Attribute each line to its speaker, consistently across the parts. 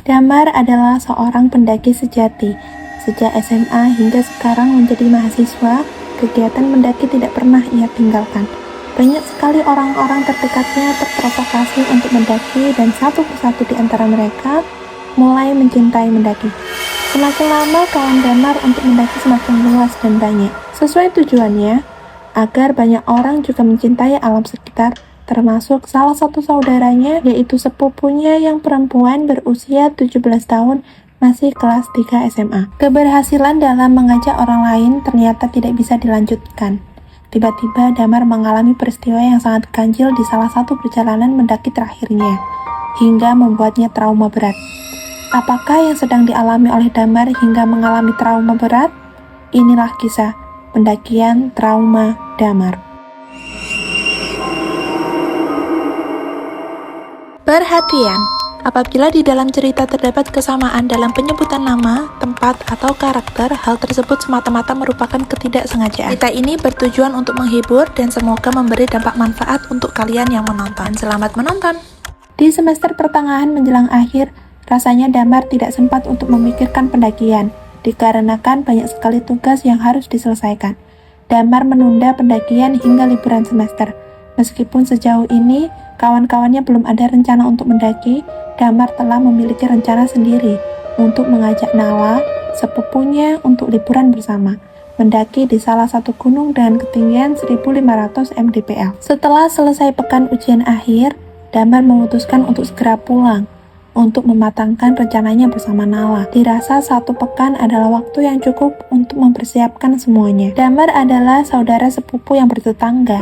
Speaker 1: Damar adalah seorang pendaki sejati. Sejak SMA hingga sekarang menjadi mahasiswa, kegiatan mendaki tidak pernah ia tinggalkan. Banyak sekali orang-orang terdekatnya terprovokasi untuk mendaki dan satu persatu di antara mereka mulai mencintai mendaki. Semakin lama kawan Damar untuk mendaki semakin luas dan banyak. Sesuai tujuannya, agar banyak orang juga mencintai alam sekitar, termasuk salah satu saudaranya, yaitu sepupunya yang perempuan berusia 17 tahun masih kelas 3 SMA. Keberhasilan dalam mengajak orang lain ternyata tidak bisa dilanjutkan. Tiba-tiba Damar mengalami peristiwa yang sangat ganjil di salah satu perjalanan mendaki terakhirnya, hingga membuatnya trauma berat. Apakah yang sedang dialami oleh Damar hingga mengalami trauma berat? Inilah kisah pendakian trauma Damar. Perhatian, apabila di dalam cerita terdapat kesamaan dalam penyebutan nama, tempat, atau karakter, hal tersebut semata-mata merupakan ketidaksengajaan. Cerita ini bertujuan untuk menghibur dan semoga memberi dampak manfaat untuk kalian yang menonton. Selamat menonton! Di semester pertengahan menjelang akhir, rasanya Damar tidak sempat untuk memikirkan pendakian, dikarenakan banyak sekali tugas yang harus diselesaikan. Damar menunda pendakian hingga liburan semester. Meskipun sejauh ini, kawan-kawannya belum ada rencana untuk mendaki, Damar telah memiliki rencana sendiri untuk mengajak Nala, sepupunya, untuk liburan bersama, mendaki di salah satu gunung dengan ketinggian 1500 mdpl. Setelah selesai pekan ujian akhir, Damar memutuskan untuk segera pulang, untuk mematangkan rencananya bersama Nala. Dirasa 1 pekan adalah waktu yang cukup untuk mempersiapkan semuanya. Damar adalah saudara sepupu yang bertetangga,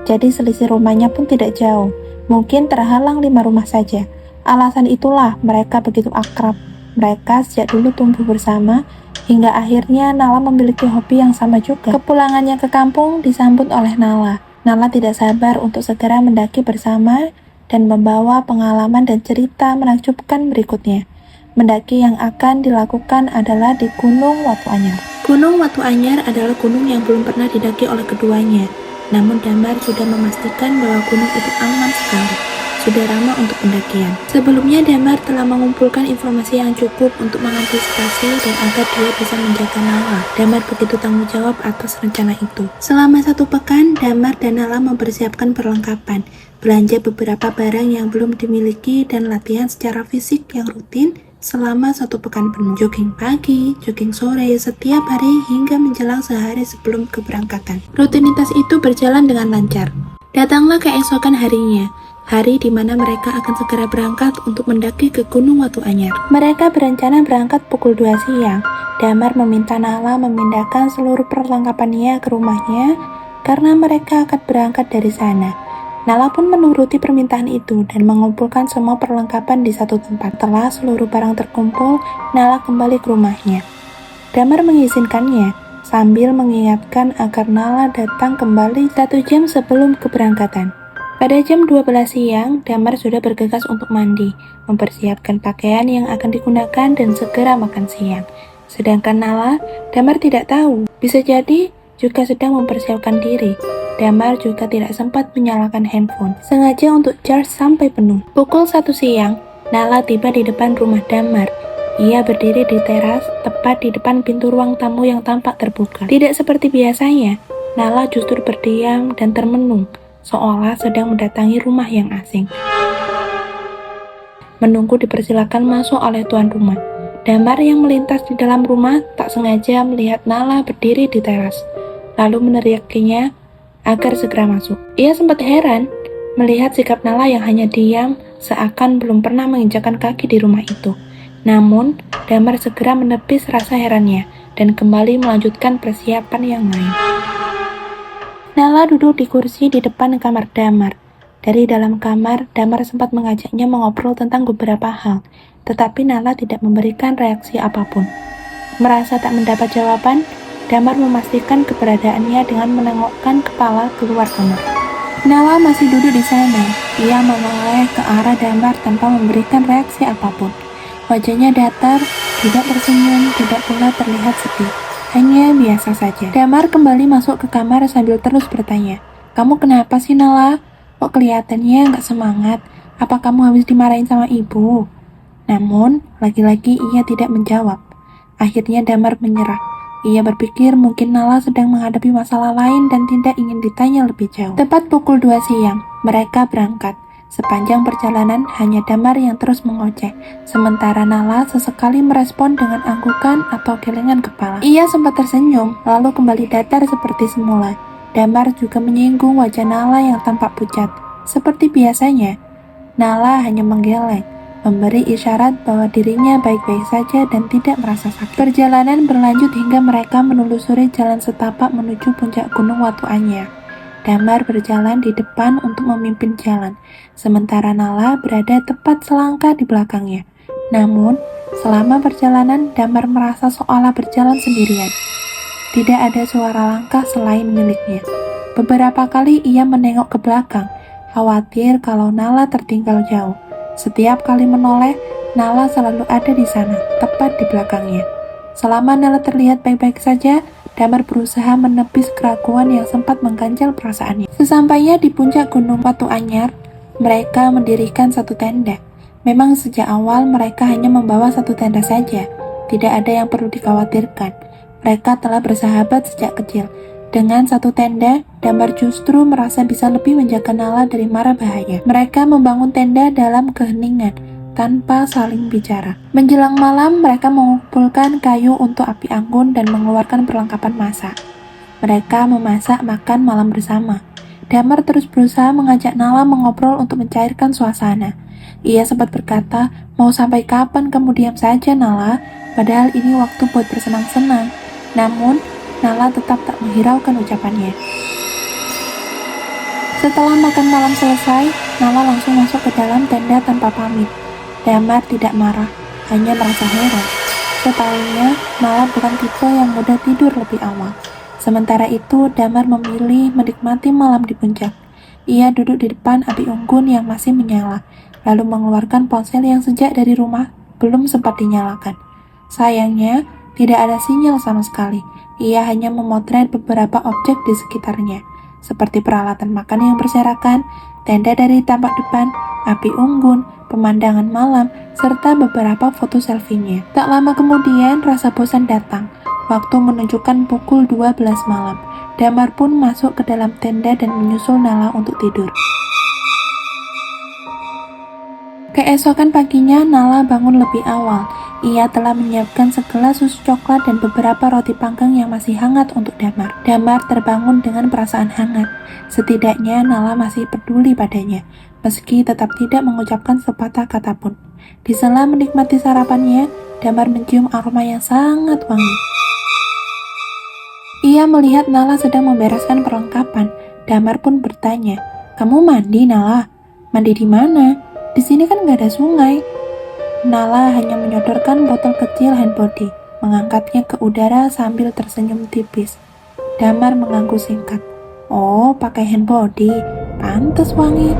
Speaker 1: jadi selisih rumahnya pun tidak jauh. Mungkin terhalang 5 rumah saja. Alasan itulah mereka begitu akrab. Mereka sejak dulu tumbuh bersama, hingga akhirnya Nala memiliki hobi yang sama juga. Kepulangannya ke kampung disambut oleh Nala. Nala tidak sabar untuk segera mendaki bersama dan membawa pengalaman dan cerita menakjubkan berikutnya. Mendaki yang akan dilakukan adalah di Gunung Watu Anyar. Gunung Watu Anyar adalah gunung yang belum pernah didaki oleh keduanya. Namun Damar sudah memastikan bahwa gunung itu aman sekali, sudah ramah untuk pendakian. Sebelumnya Damar telah mengumpulkan informasi yang cukup untuk mengantisipasi dan agar dia bisa menjaga Nala. Damar begitu tanggung jawab atas rencana itu. Selama 1 pekan, Damar dan Nala mempersiapkan perlengkapan, belanja beberapa barang yang belum dimiliki, dan latihan secara fisik yang rutin selama 1 pekan penuh. Jogging pagi, jogging sore, setiap hari hingga menjelang sehari sebelum keberangkatan. Rutinitas itu berjalan dengan lancar. Datanglah keesokan harinya, hari di mana mereka akan segera berangkat untuk mendaki ke Gunung Watu Anyar. Mereka berencana berangkat pukul 2 siang. Damar meminta Nala memindahkan seluruh perlengkapannya ke rumahnya karena mereka akan berangkat dari sana. Nala pun menuruti permintaan itu dan mengumpulkan semua perlengkapan di satu tempat. Setelah seluruh barang terkumpul, Nala kembali ke rumahnya. Damar mengizinkannya, sambil mengingatkan agar Nala datang kembali 1 jam sebelum keberangkatan. Pada jam 12 siang, Damar sudah bergegas untuk mandi, mempersiapkan pakaian yang akan digunakan dan segera makan siang. Sedangkan Nala, Damar tidak tahu, bisa jadi juga sedang mempersiapkan diri. Damar juga tidak sempat menyalakan handphone, sengaja untuk charge sampai penuh. Pukul 1 siang, Nala tiba di depan rumah Damar. Ia berdiri di teras, tepat di depan pintu ruang tamu yang tampak terbuka. Tidak seperti biasanya, Nala justru berdiam dan termenung, seolah sedang mendatangi rumah yang asing. Menunggu dipersilakan masuk oleh tuan rumah. Damar yang melintas di dalam rumah tak sengaja melihat Nala berdiri di teras, lalu meneriakinya agar segera masuk. Ia sempat heran melihat sikap Nala yang hanya diam, seakan belum pernah menginjakkan kaki di rumah itu. Namun, Damar segera menepis rasa herannya dan kembali melanjutkan persiapan yang lain. Nala duduk di kursi di depan kamar Damar. Dari dalam kamar, Damar sempat mengajaknya mengobrol tentang beberapa hal, tetapi Nala tidak memberikan reaksi apapun. Merasa tak mendapat jawaban, Damar memastikan keberadaannya dengan menengokkan kepala keluar kamar. Nala masih duduk di sana. Ia menoleh ke arah Damar tanpa memberikan reaksi apapun. Wajahnya datar, tidak tersenyum, tidak pula terlihat sedih. Hanya biasa saja. Damar kembali masuk ke kamar sambil terus bertanya, "Kamu kenapa sih, Nala? Kok kelihatannya nggak semangat? Apa kamu habis dimarahin sama ibu?" Namun, Lagi-lagi ia tidak menjawab. Akhirnya Damar menyerah. Ia berpikir mungkin Nala sedang menghadapi masalah lain dan tidak ingin ditanya lebih jauh. Tepat pukul 2 siang, mereka berangkat. Sepanjang perjalanan hanya Damar yang terus mengoceh, sementara Nala sesekali merespon dengan anggukan atau gelengan kepala. Ia sempat tersenyum, lalu kembali datar seperti semula. Damar juga menyinggung wajah Nala yang tampak pucat. Seperti biasanya, Nala hanya menggeleng, memberi isyarat bahwa dirinya baik-baik saja dan tidak merasa sakit. Perjalanan berlanjut hingga mereka menelusuri jalan setapak menuju puncak Gunung Watu Anyar. Damar berjalan di depan untuk memimpin jalan, sementara Nala berada tepat selangkah di belakangnya. Namun, selama perjalanan, Damar merasa seolah berjalan sendirian. Tidak ada suara langkah selain miliknya. Beberapa kali ia menengok ke belakang, khawatir kalau Nala tertinggal jauh. Setiap kali menoleh, Nala selalu ada di sana, tepat di belakangnya. Selama Nala terlihat baik-baik saja, Damar berusaha menepis keraguan yang sempat mengganjal perasaannya. Sesampainya di puncak Gunung Watu Anyar, mereka mendirikan satu tenda. Memang sejak awal mereka hanya membawa satu tenda saja. Tidak ada yang perlu dikhawatirkan. Mereka telah bersahabat sejak kecil. Dengan satu tenda, Damar justru merasa bisa lebih menjaga Nala dari mara bahaya. Mereka membangun tenda dalam keheningan, tanpa saling bicara. Menjelang malam, mereka mengumpulkan kayu untuk api anggun dan mengeluarkan perlengkapan masak. Mereka memasak makan malam bersama. Damar terus berusaha mengajak Nala mengobrol untuk mencairkan suasana. Ia sempat berkata, "Mau sampai kapan kamu diam saja, Nala? Padahal ini waktu buat bersenang-senang." Namun, Nala tetap tak menghiraukan ucapannya. Setelah makan malam selesai, Nala langsung masuk ke dalam tenda tanpa pamit. Damar tidak marah, hanya merasa heran. Setahunya, Nala bukan tipe yang mudah tidur lebih awal. Sementara itu, Damar memilih menikmati malam di puncak. Ia duduk di depan api unggun yang masih menyala, lalu mengeluarkan ponsel yang sejak dari rumah belum sempat dinyalakan. Sayangnya, tidak ada sinyal sama sekali. Ia hanya memotret beberapa objek di sekitarnya, seperti peralatan makan yang berserakan, tenda dari tampak depan, api unggun, pemandangan malam, serta beberapa foto selfie-nya. Tak lama kemudian, rasa bosan datang. Waktu menunjukkan pukul 12 malam. Damar pun masuk ke dalam tenda dan menyusul Nala untuk tidur. Keesokan paginya, Nala bangun lebih awal. Ia telah menyiapkan segelas susu coklat dan beberapa roti panggang yang masih hangat untuk Damar. Damar terbangun dengan perasaan hangat. Setidaknya Nala masih peduli padanya, meski tetap tidak mengucapkan sepatah kata pun. Di sela menikmati sarapannya, Damar mencium aroma yang sangat wangi. Ia melihat Nala sedang membereskan perlengkapan. Damar pun bertanya, "Kamu mandi, Nala? Mandi di mana? Di sini kan gak ada sungai." Nala hanya menyodorkan botol kecil hand body, mengangkatnya ke udara sambil tersenyum tipis. Damar mengangguk singkat. "Oh, pakai hand body, pantes wangi."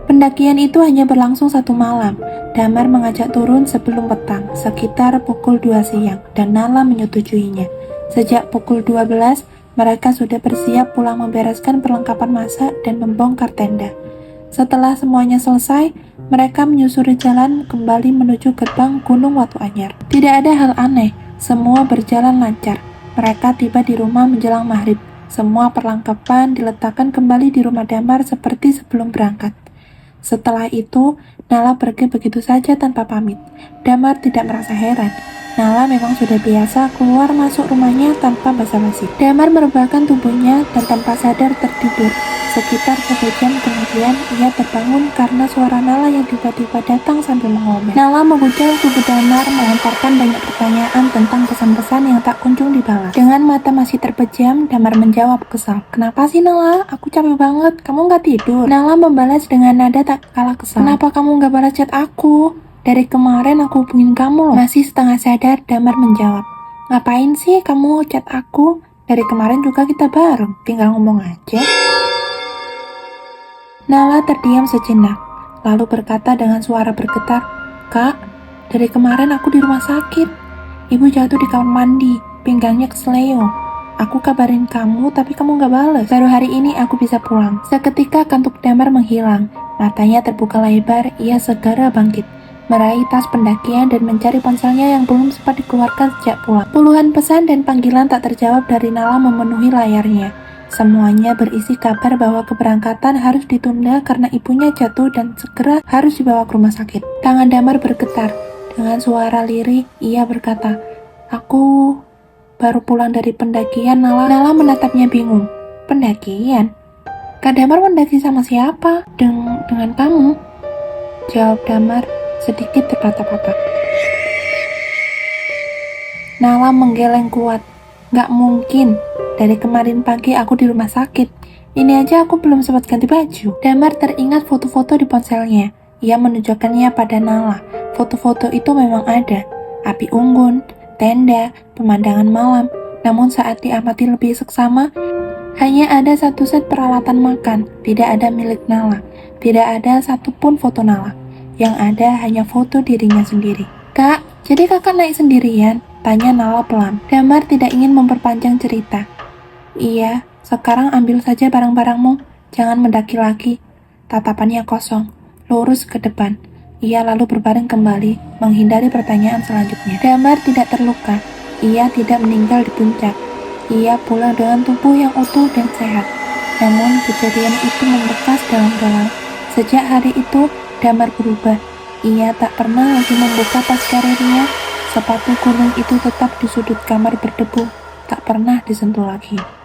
Speaker 1: Pendakian itu hanya berlangsung 1 malam. Damar mengajak turun sebelum petang, sekitar pukul 2 siang, dan Nala menyetujuinya. Sejak pukul 12, mereka sudah bersiap pulang membereskan perlengkapan masak dan membongkar tenda. Setelah semuanya selesai, mereka menyusuri jalan kembali menuju gerbang Gunung Watu Anyar. Tidak ada hal aneh, semua berjalan lancar. Mereka tiba di rumah menjelang maghrib. Semua perlengkapan diletakkan kembali di rumah Damar seperti sebelum berangkat. Setelah itu, Nala pergi begitu saja tanpa pamit. Damar tidak merasa heran. Nala memang sudah biasa keluar masuk rumahnya tanpa basa-basi. Damar merebahkan tubuhnya dan tanpa sadar tertidur. Sekitar 1 jam kemudian, ia terbangun karena suara Nala yang tiba-tiba datang sambil mengomel. Nala mengucil tubuh Damar, melontarkan banyak pertanyaan tentang pesan-pesan yang tak kunjung dibalas. Dengan mata masih terpejam, Damar menjawab kesal. "Kenapa sih, Nala? Aku capek banget. Kamu nggak tidur?" Nala membalas dengan nada tak kalah kesal. "Kenapa kamu nggak balas chat aku? Dari kemarin aku hubungin kamu loh." Masih setengah sadar, Damar menjawab. "Ngapain sih kamu chat aku? Dari kemarin juga kita bareng, tinggal ngomong aja." Nala terdiam sejenak, lalu berkata dengan suara bergetar, "Kak, dari kemarin aku di rumah sakit. Ibu jatuh di kamar mandi, pinggangnya kesleo. Aku kabarin kamu, tapi kamu gak bales. Baru hari ini aku bisa pulang." Seketika kantuk Damar menghilang, matanya terbuka lebar, ia segera bangkit. meraih tas pendakian dan mencari ponselnya yang belum sempat dikeluarkan sejak pulang. Puluhan pesan dan panggilan tak terjawab dari Nala memenuhi layarnya. Semuanya berisi kabar bahwa keberangkatan harus ditunda karena ibunya jatuh dan segera harus dibawa ke rumah sakit. Tangan Damar bergetar. Dengan suara lirih, ia berkata, "Aku baru pulang dari pendakian." Nala menatapnya bingung. "Pendakian? Kak Damar mendaki sama siapa? Dengan kamu?" jawab Damar sedikit terpatah-patah. Nala menggeleng kuat. "Gak mungkin. Dari kemarin pagi aku di rumah sakit. Ini aja aku belum sempat ganti baju." Damar teringat foto-foto di ponselnya. Ia menunjukkannya pada Nala. Foto-foto itu memang ada. Api unggun, tenda, pemandangan malam. Namun saat diamati lebih seksama, hanya ada satu set peralatan makan, tidak ada milik Nala. Tidak ada satupun foto Nala. Yang ada hanya foto dirinya sendiri. "Kak, jadi kakak naik sendirian?" tanya Nala pelan. Damar tidak ingin memperpanjang cerita. "Iya, sekarang ambil saja barang-barangmu. Jangan mendaki lagi." Tatapannya kosong, lurus ke depan. Ia lalu berbaring kembali, menghindari pertanyaan selanjutnya. Damar tidak terluka. Ia tidak meninggal di puncak. Ia pulang dengan tubuh yang utuh dan sehat. Namun kejadian itu membekas dalam-dalam. Sejak hari itu, Damar berubah. Ia tak pernah lagi membuka tas karirnya. Sepatu gunung itu tetap di sudut kamar berdebu, tak pernah disentuh lagi.